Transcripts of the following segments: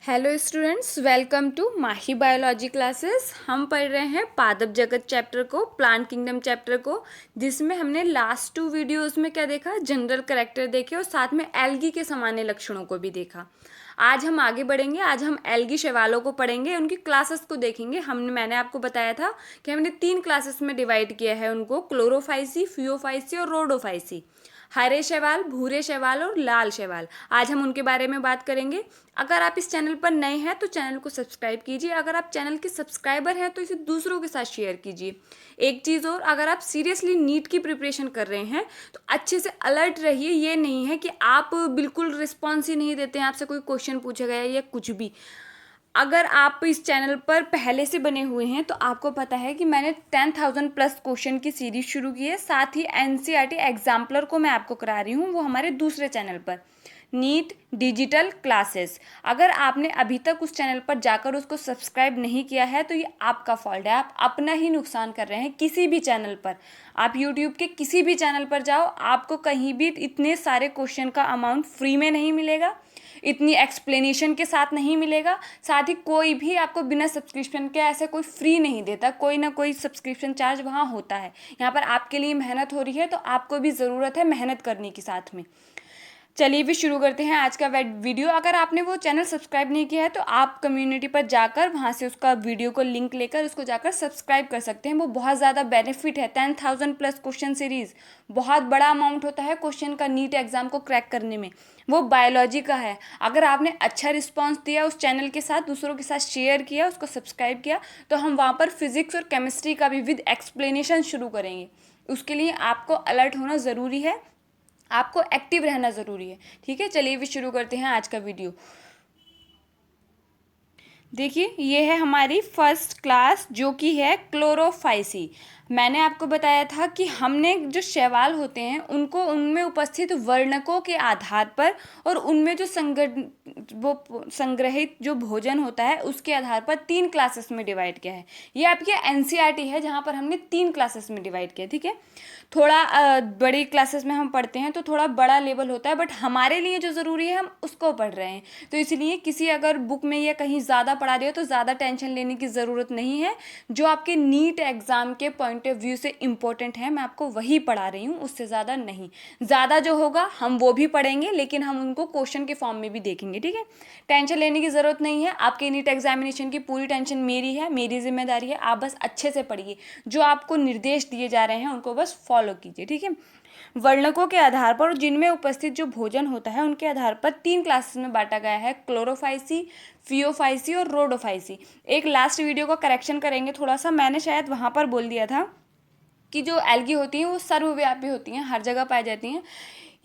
Hello students, welcome to Mahi biology classes. हम पढ़ रहे हैं पादप जगत चैप्टर को, प्लांट किंगडम चैप्टर को, जिसमें हमने लास्ट 2 वीडियोस में क्या देखा, जनरल कैरेक्टर देखे और साथ में एल्गी के सामान्य लक्षणों को भी देखा। आज हम आगे बढ़ेंगे। आज हम एल्गी शैवालों को पढ़ेंगे, उनकी क्लासेस को देखेंगे। मैंने आपको बताया था कि हमने 3 क्लासेस में डिवाइड किया है उनको, क्लोरोफाइसी, फियोफाइसी और रोडोफाइसी। हरे शैवाल, भूरे शैवाल और लाल शैवाल। आज हम उनके बारे में बात करेंगे। अगर आप इस चैनल पर नए हैं तो चैनल को सब्सक्राइब कीजिए। अगर आप चैनल के सब्सक्राइबर हैं तो इसे दूसरों के साथ शेयर कीजिए। एक चीज़ और, अगर आप सीरियसली नीट की प्रिपरेशन कर रहे हैं तो अच्छे से अलर्ट रहिए। ये नहीं है कि आप बिल्कुल रिस्पॉन्स ही नहीं देते हैं, आपसे कोई क्वेश्चन पूछा गया या कुछ भी। अगर आप इस चैनल पर पहले से बने हुए हैं तो आपको पता है कि मैंने 10,000 प्लस क्वेश्चन की सीरीज शुरू की है। साथ ही एनसीईआरटी एग्जाम्पलर को मैं आपको करा रही हूँ, वो हमारे दूसरे चैनल पर, नीट डिजिटल क्लासेस। अगर आपने अभी तक उस चैनल पर जाकर उसको सब्सक्राइब नहीं किया है तो ये आपका फॉल्ट है। आप अपना ही नुकसान कर रहे हैं। किसी भी चैनल पर, आप यूट्यूब के किसी भी चैनल पर जाओ, आपको कहीं भी इतने सारे क्वेश्चन का अमाउंट फ्री में नहीं मिलेगा, इतनी एक्सप्लेनेशन के साथ नहीं मिलेगा। साथ ही कोई भी आपको बिना सब्सक्रिप्शन के ऐसे कोई फ्री नहीं देता, कोई ना कोई सब्सक्रिप्शन चार्ज वहाँ होता है। यहाँ पर आपके लिए मेहनत हो रही है तो आपको भी ज़रूरत है मेहनत करने की साथ में। चलिए भी शुरू करते हैं आज का वीडियो। अगर आपने वो चैनल सब्सक्राइब नहीं किया है तो आप कम्युनिटी पर जाकर वहाँ से उसका वीडियो को लिंक लेकर उसको जाकर सब्सक्राइब कर सकते हैं। वो बहुत ज़्यादा बेनिफिट है। 10,000 प्लस क्वेश्चन सीरीज़ बहुत बड़ा अमाउंट होता है क्वेश्चन का नीट एग्जाम को क्रैक करने में। वो बायोलॉजी का है। अगर आपने अच्छा रिस्पॉन्स दिया उस चैनल के साथ, दूसरों के साथ शेयर किया, उसको सब्सक्राइब किया, तो हम वहाँ पर फिजिक्स और केमिस्ट्री का भी विद एक्सप्लेनेशन शुरू करेंगे। उसके लिए आपको अलर्ट होना ज़रूरी है, आपको एक्टिव रहना ज़रूरी है। ठीक है, चलिए भी शुरू करते हैं आज का वीडियो। देखिए, ये है हमारी फर्स्ट क्लास जो कि है क्लोरोफाइसी। मैंने आपको बताया था कि हमने जो शैवाल होते हैं उनको उनमें उपस्थित वर्णकों के आधार पर और उनमें जो संग्रहित जो भोजन होता है उसके आधार पर 3 क्लासेस में डिवाइड किया है। ये आपकी एनसीईआरटी है जहाँ पर हमने 3 क्लासेस में डिवाइड किया। ठीक है, थोड़ा बड़ी क्लासेस में हम पढ़ते हैं तो थोड़ा बड़ा लेवल होता है, बट हमारे लिए जो ज़रूरी है हम उसको पढ़ रहे हैं। तो इसलिए किसी अगर बुक में या कहीं ज़्यादा पढ़ा रही हो तो ज़्यादा टेंशन लेने की ज़रूरत नहीं है। जो आपके नीट एग्ज़ाम के पॉइंट ऑफ व्यू से इम्पोर्टेंट है मैं आपको वही पढ़ा रही हूँ, उससे ज़्यादा नहीं। ज़्यादा जो होगा हम वो भी पढ़ेंगे, लेकिन हम उनको क्वेश्चन के फॉर्म में भी देखेंगे। ठीक है, टेंशन लेने की ज़रूरत नहीं है। आपके नीट एग्जामिनेशन की पूरी टेंशन मेरी है, मेरी जिम्मेदारी है। आप बस अच्छे से पढ़िए, जो आपको निर्देश दिए जा रहे हैं उनको बस फॉलो कीजिए। ठीक है, वर्णकों के आधार पर जिनमें उपस्थित जो भोजन होता है उनके आधार पर 3 क्लासेस में बांटा गया है, क्लोरोफाइसी, फियोफाइसी और रोडोफाइसी। एक लास्ट वीडियो का करेक्शन करेंगे थोड़ा सा, मैंने शायद वहाँ पर बोल दिया था कि जो एल्गी होती हैं वो सर्वव्यापी होती हैं, हर जगह पाई जाती हैं।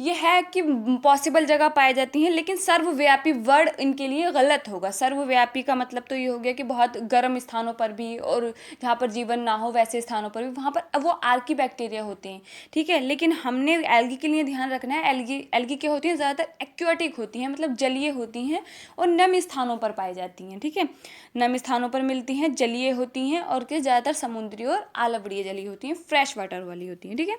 ये है कि पॉसिबल जगह पाई जाती हैं, लेकिन सर्वव्यापी वर्ड इनके लिए गलत होगा। सर्वव्यापी का मतलब तो ये हो गया कि बहुत गर्म स्थानों पर भी और जहाँ पर जीवन ना हो वैसे स्थानों पर भी, वहाँ पर वो आर्की बैक्टीरिया होते हैं। ठीक है, लेकिन हमने एल्गी के लिए ध्यान रखना है, एल्गी क्या होती हैं, ज़्यादातर एक्वेटिक होती हैं, मतलब जलीय होती हैं और नम स्थानों पर पाई जाती हैं। ठीक है, नम स्थानों पर मिलती हैं, जलीय होती हैं और के ज़्यादातर समुद्री और आलवड़ीय जलीय होती हैं, फ्रेश वाटर वाली होती हैं। ठीक है,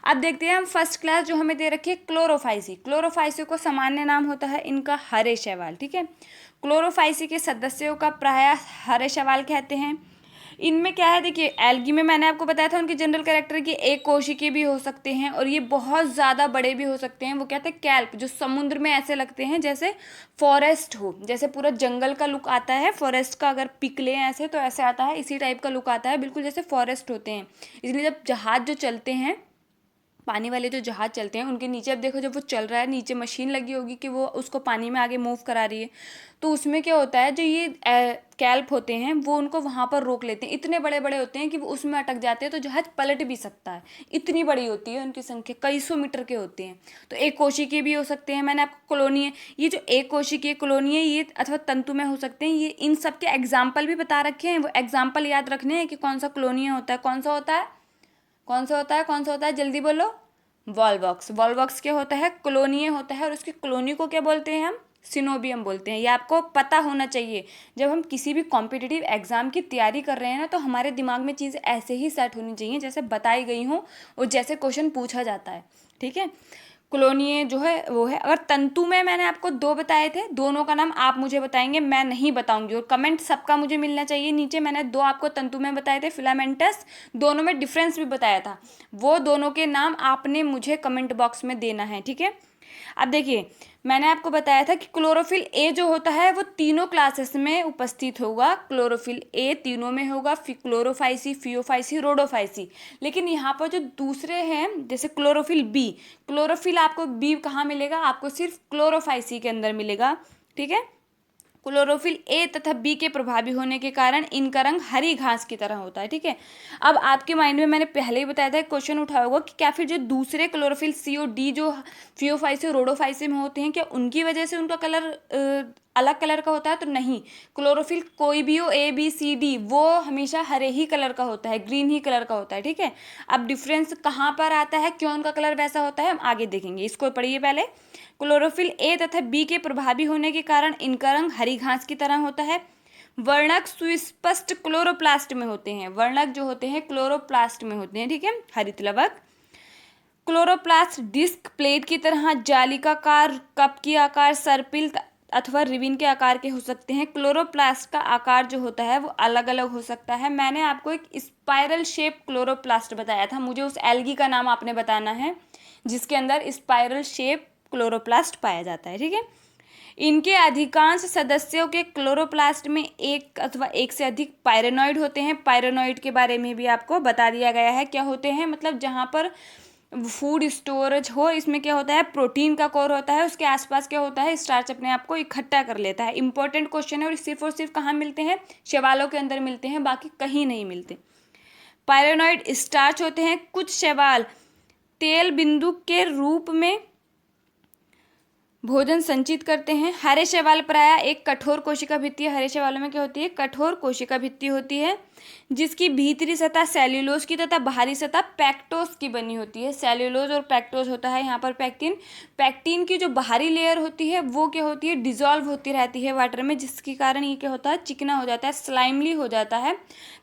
अब देखते हैं हम फर्स्ट क्लास जो हमें दे रखी है क्लोरोफाइसी। क्लोरोफाइसी को सामान्य नाम होता है इनका हरे शैवाल। ठीक है, क्लोरोफाइसी के सदस्यों का प्रायः हरे शैवाल कहते हैं। इनमें क्या है, देखिए एल्गी में मैंने आपको बताया था उनके जनरल कैरेक्टर की एक कोशिकीय भी हो सकते हैं और ये बहुत ज़्यादा बड़े भी हो सकते हैं। वो कहते हैं कैल्प, जो समुद्र में ऐसे लगते हैं जैसे फॉरेस्ट हो, जैसे पूरा जंगल का लुक आता है फॉरेस्ट का, अगर पिक लें ऐसे तो ऐसे आता है, इसी टाइप का लुक आता है, बिल्कुल जैसे फॉरेस्ट होते हैं। इसलिए जब जहाज जो चलते हैं, पानी वाले जो जहाज चलते हैं, उनके नीचे अब देखो जब वो चल रहा है, नीचे मशीन लगी होगी कि वो उसको पानी में आगे मूव करा रही है, तो उसमें क्या होता है, जो ये कैल्प होते हैं वो उनको वहाँ पर रोक लेते हैं। इतने बड़े बड़े होते हैं कि वो उसमें अटक जाते हैं तो जहाज पलट भी सकता है, इतनी बड़ी होती है उनकी संख्या, कई सौ मीटर के होते हैं। तो एक कोशिकीय भी हो सकते हैं। मैंने आपको कॉलोनी है, ये जो एक कोशिकीय कॉलोनी है ये अथवा तंतु में हो सकते हैं। ये इन सब के एग्जाम्पल भी बता रखे हैं, वो एग्जाम्पल याद रखने हैं कि कौन सा कॉलोनिया होता है, कौन सा होता है, कौन सा होता है, कौन सा होता है, जल्दी बोलो। वॉलबॉक्स। वॉलबॉक्स क्या होता है, कॉलोनी होता है और उसकी कॉलोनी को क्या बोलते हैं हम, सिनोबियम बोलते हैं। ये आपको पता होना चाहिए। जब हम किसी भी कॉम्पिटिटिव एग्जाम की तैयारी कर रहे हैं ना, तो हमारे दिमाग में चीज़ें ऐसे ही सेट होनी चाहिए जैसे बताई गई हों और जैसे क्वेश्चन पूछा जाता है। ठीक है, कॉलोनियाँ जो है वो है। अगर तंतु में मैंने आपको 2 बताए थे, दोनों का नाम आप मुझे बताएंगे, मैं नहीं बताऊंगी, और कमेंट सबका मुझे मिलना चाहिए नीचे। मैंने 2 आपको तंतु में बताए थे, फिलामेंटस, दोनों में डिफरेंस भी बताया था, वो दोनों के नाम आपने मुझे कमेंट बॉक्स में देना है, ठीक है। अब देखिए, मैंने आपको बताया था कि क्लोरोफिल ए जो होता है वो तीनों क्लासेस में उपस्थित होगा। क्लोरोफिल ए तीनों में होगा, क्लोरोफाइसी, फियोफाइसी, रोडोफाइसी। लेकिन यहाँ पर जो दूसरे हैं, जैसे क्लोरोफिल बी, क्लोरोफिल आपको बी कहाँ मिलेगा, आपको सिर्फ क्लोरोफाइसी के अंदर मिलेगा, ठीक है। क्लोरोफिल ए तथा बी के प्रभावी होने के कारण इनका रंग हरी घास की तरह होता है, ठीक है। अब आपके माइंड में मैंने पहले ही बताया था, क्वेश्चन उठाया होगा कि क्या फिर जो दूसरे क्लोरोफिल सी और डी जो फियोफाइसी और रोडोफाइसी में होते हैं, क्या उनकी वजह से उनका कलर अलग कलर का होता है? तो नहीं, क्लोरोफिल कोई भी हो, ए बी सी डी, वो हमेशा हरे ही कलर का होता है, ग्रीन ही कलर का होता है, ठीक है। अब डिफरेंस कहाँ पर आता है, क्यों उनका कलर वैसा होता है, हम आगे देखेंगे। इसको पढ़िए पहले। क्लोरोफिल ए तथा बी के प्रभावी होने के कारण इनका रंग हरी घास की तरह होता है। वर्णक सुस्पष्ट क्लोरोप्लास्ट में होते हैं, वर्णक जो होते हैं क्लोरोप्लास्ट में होते हैं, ठीक है, हरित लवक। क्लोरोप्लास्ट डिस्क प्लेट की तरह जालिकाकार, कप की आकार, सर्पिल अथवा रिबन के आकार के हो सकते हैं। क्लोरोप्लास्ट का आकार जो होता है वो अलग अलग हो सकता है। मैंने आपको एक स्पाइरल शेप क्लोरोप्लास्ट बताया था, मुझे उस एल्गी का नाम आपने बताना है जिसके अंदर स्पाइरल शेप क्लोरोप्लास्ट पाया जाता है, ठीक है। इनके अधिकांश सदस्यों के क्लोरोप्लास्ट में एक अथवा एक से अधिक पायरेनॉइड होते हैं। पायरेनॉइड के बारे में भी आपको बता दिया गया है, क्या होते हैं, मतलब जहाँ पर फूड स्टोरेज हो, इसमें क्या होता है, प्रोटीन का कोर होता है, उसके आसपास क्या होता है, स्टार्च अपने आप को इकट्ठा कर लेता है। इंपॉर्टेंट क्वेश्चन है, और सिर्फ कहाँ मिलते हैं, शैवालों के अंदर मिलते हैं, बाकी कहीं नहीं मिलते। पायरेनॉइड स्टार्च होते हैं। कुछ शैवाल तेल बिंदु के रूप में भोजन संचित करते हैं। हरे शैवाल प्रायः एक कठोर कोशिका भित्ति, हरे शैवालों में क्या होती है, कठोर कोशिका भित्ति होती है, जिसकी भीतरी सतह सेल्यूलोज की तथा बाहरी सतह पैक्टोस की बनी होती है। सेल्यूलोज और पैक्टोस होता है यहाँ पर पैक्टिन। पैक्टिन की जो बाहरी लेयर होती है वो क्या होती है, डिजॉल्व होती रहती है वाटर में, जिसके कारण ये क्या होता है, चिकना हो जाता है, स्लाइमली हो जाता है।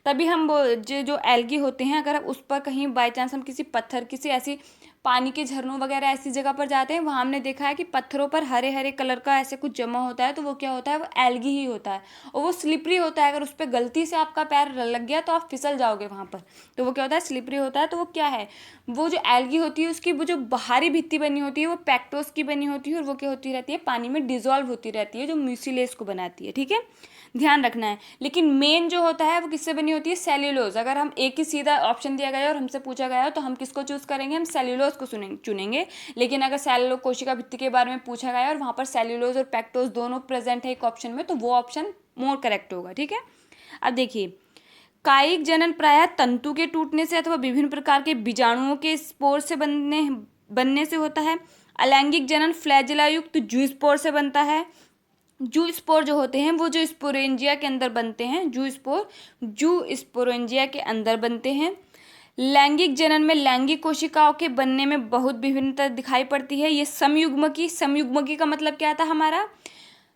तभी हम जो एल्गी होते हैं, अगर उस पर कहीं बाई चांस हम किसी पत्थर, किसी ऐसी पानी के झरनों वगैरह ऐसी जगह पर जाते हैं, वहाँ हमने देखा है कि पत्थरों पर हरे हरे कलर का ऐसे कुछ जमा होता है, तो वो क्या होता है, वो एल्गी ही होता है, और वो स्लिपरी होता है। अगर उस पर गलती से आपका पैर लग गया तो आप फिसल जाओगे वहाँ पर, तो वो क्या होता है, स्लिपरी होता है। तो वो क्या है, वो जो एल्गी होती है उसकी वो जो बाहरी भित्ति बनी होती है वो पैक्टोस की बनी होती है, और वो क्या होती रहती है, पानी में डिजॉल्व होती रहती है, जो म्यूसिलेज को बनाती है, ठीक है, ध्यान रखना है। लेकिन मेन जो होता है वो किससे बनी होती है, सेल्यूलोज। अगर हम एक ही सीधा ऑप्शन दिया गया और हमसे पूछा गया हो तो हम किसको चूज करेंगे, हम सेल्यूलोज को चुनेंगे। लेकिन अगर सेल्यूलो कोशिका भित्ति के बारे में पूछा गया और वहाँ पर सेल्यूलोज और पैक्टोस दोनों प्रेजेंट है एक ऑप्शन में, तो वो ऑप्शन मोर करेक्ट होगा, ठीक है। अब देखिए, कायिक जनन प्रायः तंतु के टूटने से अथवा विभिन्न प्रकार के बीजाणुओं के स्पोर से बनने से होता है। अलैंगिक जनन फ्लैजेला युक्त जू स्पोर से बनता है। जू स्पोर जो होते हैं वो जो स्पोरेंजिया के अंदर बनते हैं, जू स्पोरेंजिया के अंदर बनते हैं। लैंगिक जनन में लैंगिक कोशिकाओं के बनने में बहुत विभिन्नता दिखाई पड़ती है। ये समयुग्मकी का मतलब क्या था हमारा,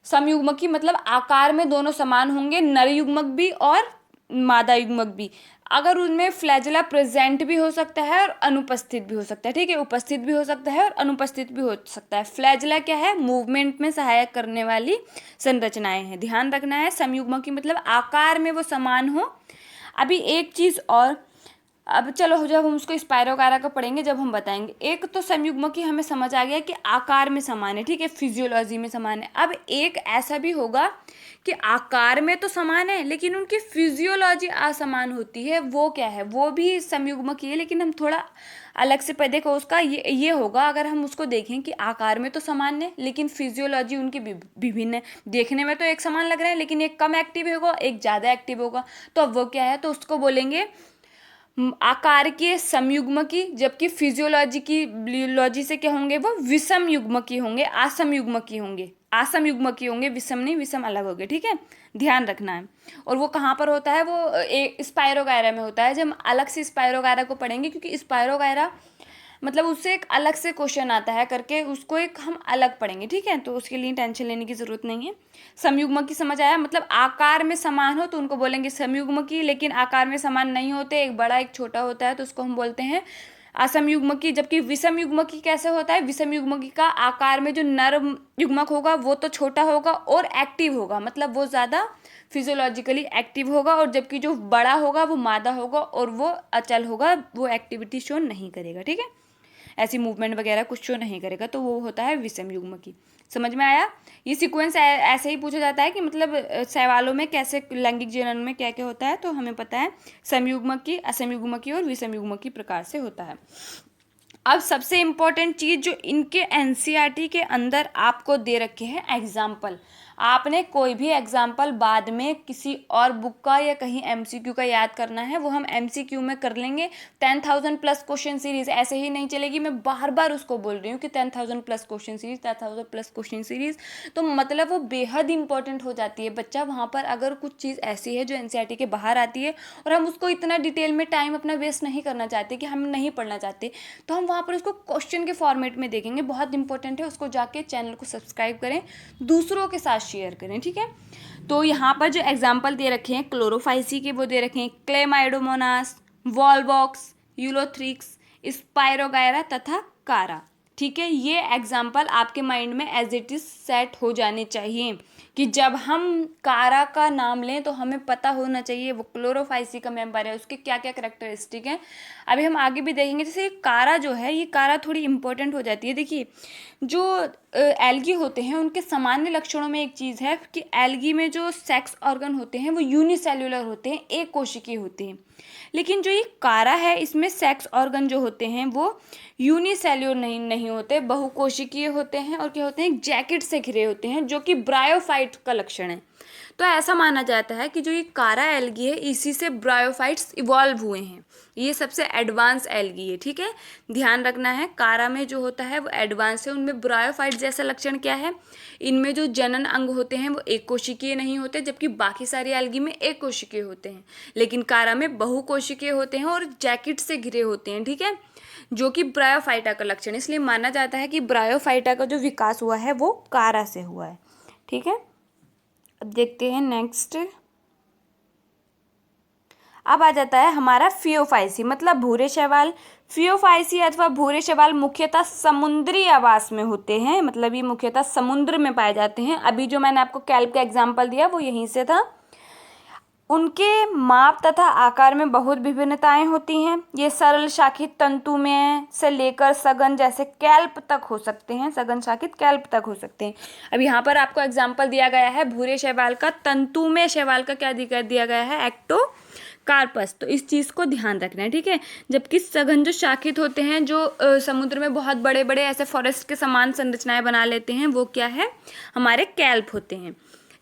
समयुग्मकी मतलब आकार में दोनों समान होंगे, नर युग्मक भी और मादा युग्मक भी। अगर उनमें फ्लैजेला प्रेजेंट भी हो सकता है और अनुपस्थित भी हो सकता है, ठीक है, उपस्थित भी हो सकता है और अनुपस्थित भी हो सकता है। फ्लैजेला क्या है, मूवमेंट में सहायक करने वाली संरचनाएं हैं, ध्यान रखना है। समयुग्मकी मतलब आकार में वो समान हो। अभी एक चीज और, अब चलो जब हम उसको स्पायरोगायरा का पढ़ेंगे जब हम बताएंगे। एक तो समयुग्मकी हमें समझ आ गया कि आकार में समान है, ठीक है, फिजियोलॉजी में समान है। अब एक ऐसा भी होगा कि आकार में तो समान है लेकिन उनकी फिजियोलॉजी असमान होती है, वो क्या है, वो भी समयुग्मकी है, लेकिन हम थोड़ा अलग से देखो उसका ये होगा। अगर हम उसको देखें कि आकार में तो समान है लेकिन फिजियोलॉजी उनकी विभिन्न है, देखने में तो एक समान लग रहा है लेकिन एक कम एक्टिव होगा, एक ज़्यादा एक्टिव होगा, तो अब वो क्या है, तो उसको बोलेंगे आकार के समयुग्मकी। जबकि फिजियोलॉजी से क्या होंगे, वो विषम युग्मकी होंगे, असमयुग्मकी होंगे, विषम नहीं, विषम अलग हो गए, ठीक है, ध्यान रखना है। और वो कहाँ पर होता है, वो एक स्पायरोगायरा में होता है। जब हम अलग से स्पायरोगायरा को पढ़ेंगे, क्योंकि स्पायरोगायरा मतलब उससे एक अलग से क्वेश्चन आता है करके, उसको एक हम अलग पढ़ेंगे, ठीक है, तो उसके लिए टेंशन लेने की जरूरत नहीं है। समयुग्मकी समझ आया, मतलब आकार में समान हो तो उनको बोलेंगे समयुग्मकी, लेकिन आकार में समान नहीं होते, एक बड़ा एक छोटा होता है तो उसको हम बोलते हैं असम युग्मकी। जबकि विषम युग्मकी कैसे होता है, विषम युग्मकी का आकार में जो नर युग्मक होगा वो तो छोटा होगा और एक्टिव होगा, मतलब वो ज़्यादा फिजियोलॉजिकली एक्टिव होगा, और जबकि जो बड़ा होगा वो मादा होगा और वो अचल होगा, वो एक्टिविटी शो नहीं करेगा, ठीक है, ऐसी मूवमेंट वगैरह कुछ शो नहीं करेगा, तो वो होता है विषम युग्मकी। समझ में आया। ये सीक्वेंस ऐसे ही पूछा जाता है कि मतलब सवालों में कैसे लैंगिक जनन में क्या क्या होता है, तो हमें पता है समयुग्मकी, असमयुग्मकी और विषम युग्मकी प्रकार से होता है। अब सबसे इम्पोर्टेंट चीज़ जो इनके एनसीईआरटी के अंदर आपको दे रखे हैं एग्जाम्पल। आपने कोई भी एग्जाम्पल बाद में किसी और बुक का या कहीं एमसीक्यू का याद करना है, वो हम एमसीक्यू में कर लेंगे। 10,000 प्लस क्वेश्चन सीरीज ऐसे ही नहीं चलेगी, मैं बार बार उसको बोल रही हूँ कि 10,000 plus question series, 10,000 plus question series, तो मतलब वो बेहद इंपॉर्टेंट हो जाती है बच्चा। वहाँ पर अगर कुछ चीज़ ऐसी है जो एनसीईआरटी के बाहर आती है और हम उसको इतना डिटेल में टाइम अपना वेस्ट नहीं करना चाहते, कि हम नहीं पढ़ना चाहते, तो हम वहाँ पर उसको क्वेश्चन के फॉर्मेट में देखेंगे। बहुत इंपॉर्टेंट है, उसको जाके चैनल को सब्सक्राइब करें, दूसरों के साथ शेयर करें, ठीक है। तो यहाँ पर जो एग्जाम्पल दे रखे हैं क्लोरोफाइसी के, वो दे रखे हैं क्लेमाइडोमोनास, वॉलबॉक्स, यूलोथ्रिक्स, स्पायरोगायरा तथा कारा, ठीक है। ये एग्जाम्पल आपके माइंड में एज इट इज सेट हो जाने चाहिए कि जब हम कारा का नाम लें तो हमें पता होना चाहिए वो क्लोरोफाइसी का मेंबर है, उसके क्या क्या करेक्टरिस्टिक हैं। अभी हम आगे भी देखेंगे। जैसे ये कारा जो है, ये कारा थोड़ी इंपॉर्टेंट हो जाती है। देखिए, जो एल्गी होते हैं उनके सामान्य लक्षणों में एक चीज़ है कि एल्गी में जो सेक्स ऑर्गन होते हैं वो यूनिसेल्युलर होते हैं, एक कोशिकीय होते हैं। लेकिन जो ये कारा है, इसमें सेक्स ऑर्गन जो होते हैं वो यूनिसेल्युलर नहीं होते, बहुकोशिकीय होते हैं, और क्या होते हैं, जैकेट से घिरे होते हैं, जो कि ब्रायोफाइट का लक्षण है। तो ऐसा माना जाता है कि जो ये कारा एल्गी है, इसी से ब्रायोफाइट्स इवॉल्व हुए हैं। ये सबसे एडवांस एल्गी है, ठीक है, ध्यान रखना है। कारा में जो होता है वो एडवांस है, उनमें ब्रायोफाइट जैसा लक्षण क्या है, इनमें जो जनन अंग होते हैं वो एक कोशिकीय नहीं होते, जबकि बाकी सारी एल्गी में एक कोशिकीय होते हैं, लेकिन कारा में बहुकोशिकीय होते हैं और जैकेट से घिरे होते हैं, ठीक है, जो कि ब्रायोफाइटा का लक्षण है। इसलिए माना जाता है कि ब्रायोफाइटा का जो विकास हुआ है वो कारा से हुआ है, ठीक है। अब देखते हैं नेक्स्ट। अब आ जाता है हमारा फियोफाइसी, मतलब भूरे शैवाल। फियोफाइसी अथवा भूरे शैवाल मुख्यतः समुद्री आवास में होते हैं, मतलब ये मुख्यतः समुद्र में पाए जाते हैं। अभी जो मैंने आपको कैल्प का एग्जाम्पल दिया वो यहीं से था। उनके माप तथा आकार में बहुत विभिन्नताएं होती हैं। ये सरल शाखित तंतुमय से लेकर सघन जैसे कैल्प तक हो सकते हैं, सघन शाखित कैल्प तक हो सकते हैं। अब यहाँ पर आपको एग्जाम्पल दिया गया है भूरे शैवाल का। तंतुमय शैवाल का क्या दिया गया है, एक्टोकार्पस। तो इस चीज़ को ध्यान रखना है, ठीक है। जबकि सघन जो शाखित होते हैं, जो समुद्र में बहुत बड़े बड़े ऐसे फॉरेस्ट के समान संरचनाएं बना लेते हैं, वो क्या है, हमारे कैल्प होते हैं।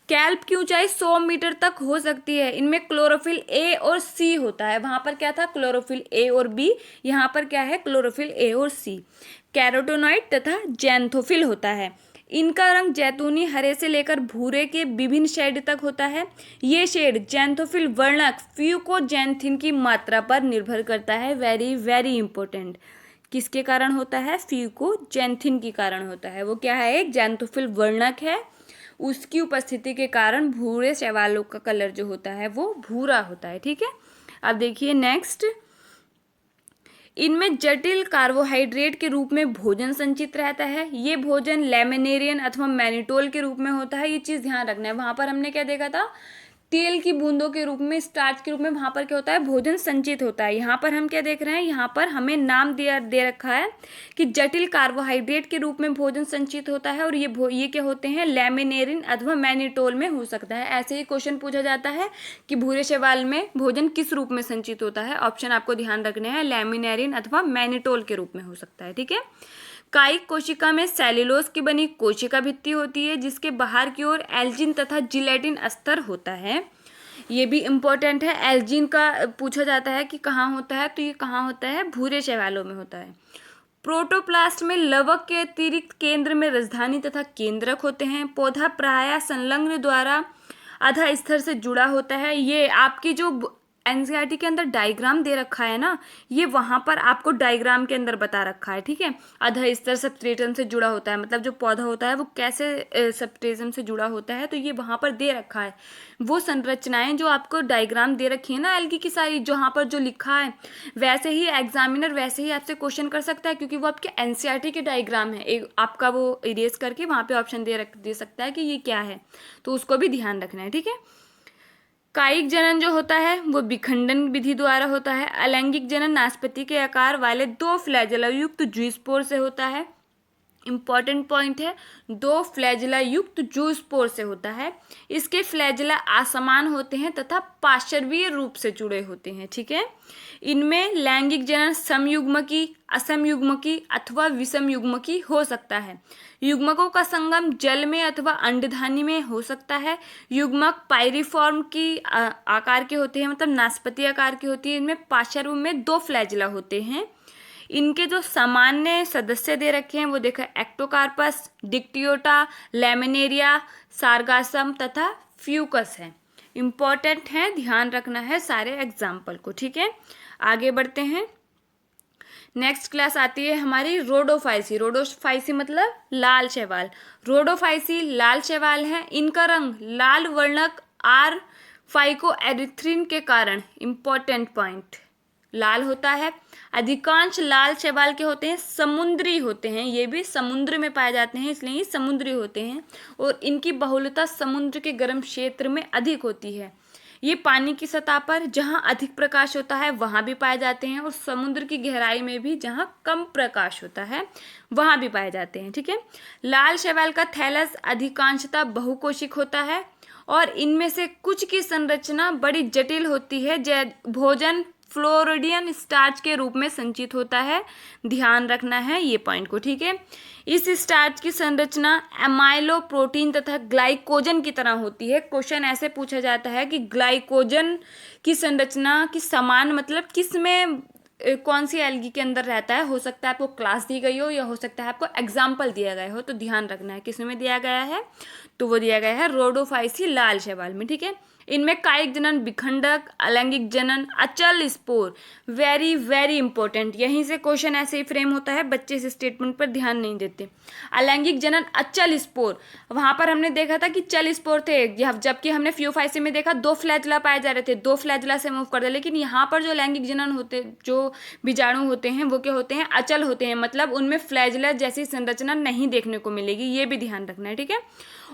कैल्प की ऊंचाई 100 मीटर तक हो सकती है। इनमें क्लोरोफिल ए और सी होता है। वहां पर क्या था, क्लोरोफिल ए और बी, यहाँ पर क्या है, क्लोरोफिल ए और सी। कैरोटोनॉइड तथा जैंथोफिल होता है। इनका रंग जैतूनी हरे से लेकर भूरे के विभिन्न शेड तक होता है। ये शेड जैंथोफिल वर्णक फ्यूकोजैंथिन की मात्रा पर निर्भर करता है। Very very important. किसके कारण होता है, फ्यूकोजैंथिन के कारण होता है। वो क्या है, एक जैंथोफिल वर्णक है, उसकी उपस्थिति के कारण भूरे शैवालों का कलर जो होता है वो भूरा होता है, ठीक है। अब देखिए नेक्स्ट। इनमें जटिल कार्बोहाइड्रेट के रूप में भोजन संचित रहता है। ये भोजन लैमिनेरियन अथवा मैनिटोल के रूप में होता है। ये चीज़ ध्यान रखना है। वहाँ पर हमने क्या देखा था, तेल की बूंदों के रूप में, स्टार्च के रूप में वहाँ पर क्या होता है, भोजन संचित होता है। यहाँ पर हम क्या देख रहे हैं, यहाँ पर हमें नाम दे रखा है कि जटिल कार्बोहाइड्रेट के रूप में भोजन संचित होता है, और ये क्या होते हैं, लैमिनेरिन अथवा मैनिटोल में हो सकता है। ऐसे ही क्वेश्चन पूछा जाता है कि भूरे शैवाल में भोजन किस रूप में संचित होता है। ऑप्शन आपको ध्यान रखने हैं, लैमिनेरिन अथवा मैनिटोल के रूप में हो सकता है, ठीक है। कायिक कोशिका में सेल्यूलोज की बनी कोशिका भित्ति होती है, जिसके बाहर की ओर एल्जिन तथा जिलेटिन अस्तर होता है। ये भी इम्पोर्टेंट है। एल्जिन का पूछा जाता है कि कहाँ होता है, तो ये कहाँ होता है, भूरे शैवालों में होता है। प्रोटोप्लास्ट में लवक के अतिरिक्त केंद्र में राजधानी तथा केंद्रक होते हैं। पौधा प्रायः संलग्न द्वारा आधा स्तर से जुड़ा होता है। ये आपकी जो एनसीईआरटी के अंदर डायग्राम दे रखा है ना, ये वहाँ पर आपको डायग्राम के अंदर बता रखा है, ठीक है। अधःस्तर सबस्ट्रेटम से जुड़ा होता है, मतलब जो पौधा होता है वो कैसे सबस्ट्रेटम से जुड़ा होता है, तो ये वहाँ पर दे रखा है। वो संरचनाएं जो आपको डायग्राम दे रखी है ना एल्गी की सारी, जहाँ पर जो लिखा है वैसे ही एग्जामिनर वैसे ही आपसे क्वेश्चन कर सकता है, क्योंकि वो आपके एनसीईआरटी के डायग्राम है। एक आपका वो इरेज करके वहाँ पे ऑप्शन दे सकता है कि ये क्या है, तो उसको भी ध्यान रखना है, ठीक है। कायिक जनन जो होता है वो विखंडन विधि द्वारा होता है। अलैंगिक जनन नाशपाती के आकार वाले 2 फ्लैजेला युक्त जूस्पोर से होता है। इंपॉर्टेंट पॉइंट है, 2 फ्लैजेला युक्त जूस्पोर से होता है। इसके फ्लैजेला असमान होते हैं तथा पार्श्वीय रूप से जुड़े होते हैं, ठीक है। इनमें लैंगिक जनन समयुग्मकी, असमयुग्मकी अथवा विषमयुग्मकी हो सकता है। युग्मकों का संगम जल में अथवा अंडधानी में हो सकता है। युग्मक पायरिफॉर्म की आकार के होते हैं, मतलब नाशपाती आकार की होती है। इनमें पार्श्व में 2 फ्लैजेला होते हैं। इनके जो सामान्य सदस्य दे रखे हैं वो देखा, एक्टोकार्पस, डिक्टियोटा, लैमिनेरिया, सार्गासम तथा फ्यूकस है। इंपॉर्टेंट है, ध्यान रखना है सारे एग्जाम्पल को, ठीक है। आगे बढ़ते हैं। नेक्स्ट क्लास आती है हमारी रोडोफाइसी। रोडोफाइसी मतलब लाल शैवाल। रोडोफाइसी लाल शैवाल है। इनका रंग लाल वर्णक आर फाइकोएरिथ्रिन के कारण, इंपॉर्टेंट पॉइंट, लाल होता है। अधिकांश लाल शैवाल के होते हैं समुद्री होते हैं, ये भी समुद्र में पाए जाते हैं इसलिए ये समुद्री होते हैं, और इनकी बहुलता समुद्र के गर्म क्षेत्र में अधिक होती है। ये पानी की सतह पर जहाँ अधिक प्रकाश होता है वहाँ भी पाए जाते हैं, और समुद्र की गहराई में भी जहाँ कम प्रकाश होता है वहाँ भी पाए जाते हैं, ठीक है। लाल शैवाल का थैलस अधिकांशतः बहुकोशिक होता है, और इनमें से कुछ की संरचना बड़ी जटिल होती है। भोजन फ्लोरिडियन स्टार्च के रूप में संचित होता है, ध्यान रखना है ये पॉइंट को, ठीक है। इस स्टार्च की संरचना एमाइलो प्रोटीन तथा ग्लाइकोजन की तरह होती है। क्वेश्चन ऐसे पूछा जाता है कि ग्लाइकोजन की संरचना की समान, मतलब किस में कौन सी एल्गी के अंदर रहता है। हो सकता है आपको क्लास दी गई हो या हो सकता है आपको एग्जाम्पल दिया गया हो, तो ध्यान रखना है किस में दिया गया है, तो वो दिया गया है रोडोफाइसी लाल शैवाल में, ठीक है। इनमें कायिक जनन विखंडक, अलैंगिक जनन अचल स्पोर, वेरी वेरी इंपॉर्टेंट। यहीं से क्वेश्चन ऐसे ही फ्रेम होता है, बच्चे इस स्टेटमेंट पर ध्यान नहीं देते। अलैंगिक जनन अचल स्पोर, वहां पर हमने देखा था कि चल स्पोर थे, जबकि हमने फ्यूफाइसी में देखा 2 फ्लैजला पाए जा रहे थे, 2 फ्लैजला से मूव कर दे। लेकिन यहाँ पर जो लैंगिक जनन होते, जो बीजाणु होते हैं वो क्या होते हैं, अचल होते हैं, मतलब उनमें फ्लैजला जैसी संरचना नहीं देखने को मिलेगी, ये भी ध्यान रखना है, ठीक है।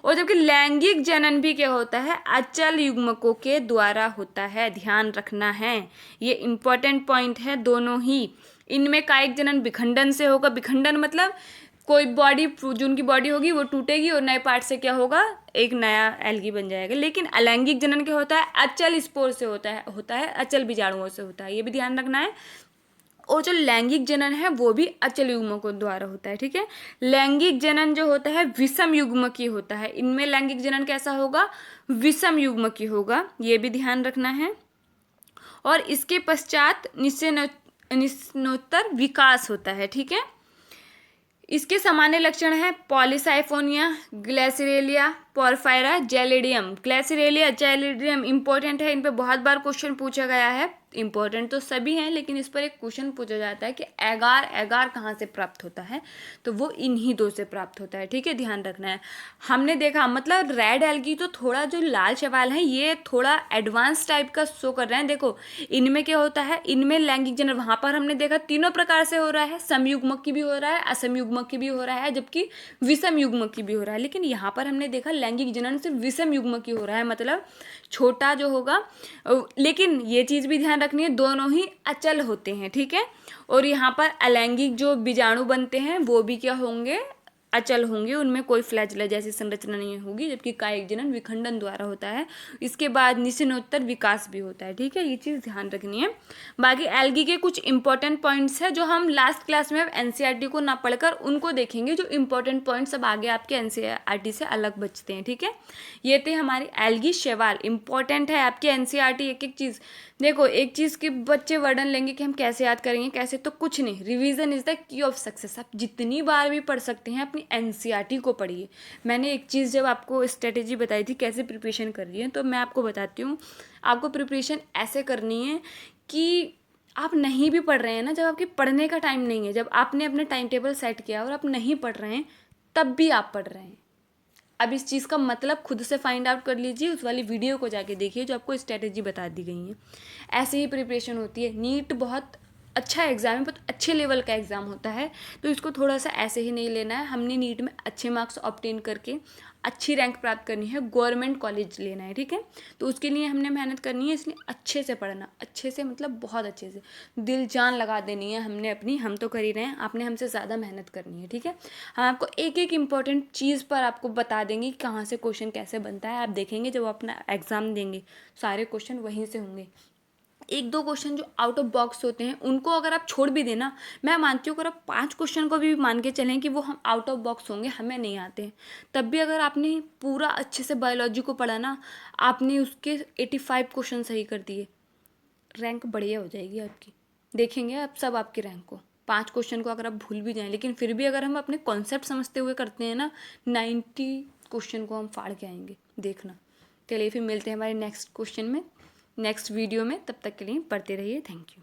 और जबकि लैंगिक जनन भी क्या होता है, अचल युग्मकों के द्वारा होता है, ध्यान रखना है, ये इंपॉर्टेंट पॉइंट है दोनों ही। इनमें कायिक जनन विखंडन से होगा। विखंडन मतलब कोई बॉडी, जो उनकी बॉडी होगी वो टूटेगी और नए पार्ट से क्या होगा, एक नया एल्गी बन जाएगा। लेकिन अलैंगिक जनन क्या होता है, अचल स्पोर से होता है अचल बीजाणुओं से होता है, ये भी ध्यान रखना है। और जो लैंगिक जनन है वो भी अचल युग्मकों द्वारा होता है, ठीक है। लैंगिक जनन जो होता है विषम युग्मकीय होता है। इनमें लैंगिक जनन कैसा होगा, विषम युग्मकीय होगा, ये भी ध्यान रखना है। और इसके पश्चात निश्चितोत्तर विकास होता है, ठीक है। इसके सामान्य लक्षण है polysiphonia, gracilaria, porphyra, gelidium. Gracilaria, gelidium important है, इन पे बहुत बार क्वेश्चन पूछा गया है। इंपॉर्टेंट तो सभी हैं, लेकिन इस पर एक क्वेश्चन पूछा जाता है कि एगार एगार कहाँ से प्राप्त होता है, तो वो इन्हीं 2 से प्राप्त होता है, ठीक है, ध्यान रखना है। हमने देखा, मतलब रेड एल्गी तो थोड़ा, जो लाल शैवाल है ये थोड़ा एडवांस टाइप का शो कर रहे हैं। देखो इनमें क्या होता है, इनमें लैंगिक जनन वहाँ पर हमने देखा तीनों प्रकार से हो रहा है, समयुग्मक की भी हो रहा है, असमयुग्मक की भी हो रहा है, जबकि विषम युग्मक की भी हो रहा है। लेकिन यहाँ पर हमने देखा लैंगिक जनन सिर्फ विषम युग्मक की हो रहा है, मतलब छोटा जो होगा। लेकिन ये चीज़ भी ध्यान रखनी है, दोनों ही अचल होते हैं, ठीक है। और यहाँ पर अलैंगिक जो बीजाणु बनते हैं वो भी क्या होंगे, अचल होंगे, उनमें कोई फ्लैजला जैसी संरचना नहीं होगी। जबकि कायिक जनन विखंडन द्वारा होता है, इसके बाद निश्चितोत्तर विकास भी होता है, ठीक है, ये चीज़ ध्यान रखनी है। बाकी एल्गी के कुछ इंपॉर्टेंट पॉइंट्स हैं जो हम लास्ट क्लास में एनसीईआरटी को ना पढ़कर उनको देखेंगे, जो इंपॉर्टेंट पॉइंट्स अब आगे आपके एनसीईआरटी से अलग बचते हैं, ठीक है। ये थे हमारी एल्गी शैवाल, इंपॉर्टेंट है आपकी एनसीईआरटी। एक एक चीज़ देखो, एक चीज़ के बच्चे वर्णन लेंगे कि हम कैसे याद करेंगे, कैसे, तो कुछ नहीं, revision is the key of success. आप जितनी बार भी पढ़ सकते हैं, अपनी अपनी एनसीईआरटी को पढ़िए। मैंने एक चीज़ जब आपको स्ट्रेटेजी बताई थी कैसे प्रिपरेशन कर रही है, तो मैं आपको बताती हूँ। आपको प्रिपरेशन ऐसे करनी है कि आप नहीं भी पढ़ रहे हैं ना, जब आपके पढ़ने का टाइम नहीं है, जब आपने अपना टाइम टेबल सेट किया और आप नहीं पढ़ रहे हैं, तब भी आप पढ़ रहे हैं। अब इस चीज़ का मतलब खुद से फाइंड आउट कर लीजिए, उस वाली वीडियो को जाके देखिए जो आपको स्ट्रेटेजी बता दी गई है। ऐसे ही प्रिपरेशन होती है। नीट बहुत अच्छा एग्ज़ाम है, बहुत अच्छे लेवल का एग्ज़ाम होता है, तो इसको थोड़ा सा ऐसे ही नहीं लेना है। हमने नीट में अच्छे मार्क्स ऑब्टेन करके अच्छी रैंक प्राप्त करनी है, गवर्नमेंट कॉलेज लेना है, ठीक है। तो उसके लिए हमने मेहनत करनी है, इसलिए अच्छे से पढ़ना, अच्छे से मतलब बहुत अच्छे से दिल जान लगा देनी है हमने अपनी। हम तो कर ही रहे हैं, आपने हमसे ज़्यादा मेहनत करनी है, ठीक है। हम आपको एक एक इम्पॉर्टेंट चीज़ पर आपको बता देंगे कि कहाँ से क्वेश्चन कैसे बनता है। आप देखेंगे जब अपना एग्ज़ाम देंगे सारे क्वेश्चन वहीं से होंगे। एक दो क्वेश्चन जो आउट ऑफ बॉक्स होते हैं उनको अगर आप छोड़ भी देना, मैं मानती हूँ अगर आप 5 क्वेश्चन को भी मान के चलें कि वो हम आउट ऑफ बॉक्स होंगे, हमें नहीं आते हैं, तब भी अगर आपने पूरा अच्छे से बायोलॉजी को पढ़ा ना, आपने उसके 85 क्वेश्चन सही कर दिए, रैंक बढ़िया हो जाएगी आपकी। देखेंगे आप सब आपकी रैंक को। 5 क्वेश्चन को अगर आप भूल भी जाएं, लेकिन फिर भी अगर हम अपने कॉन्सेप्ट समझते हुए करते हैं ना, 90 क्वेश्चन को हम फाड़ के आएंगे, देखना। चलिए फिर मिलते हैं हमारे नेक्स्ट क्वेश्चन में, नेक्स्ट वीडियो में। तब तक के लिए पढ़ते रहिए। Thank you.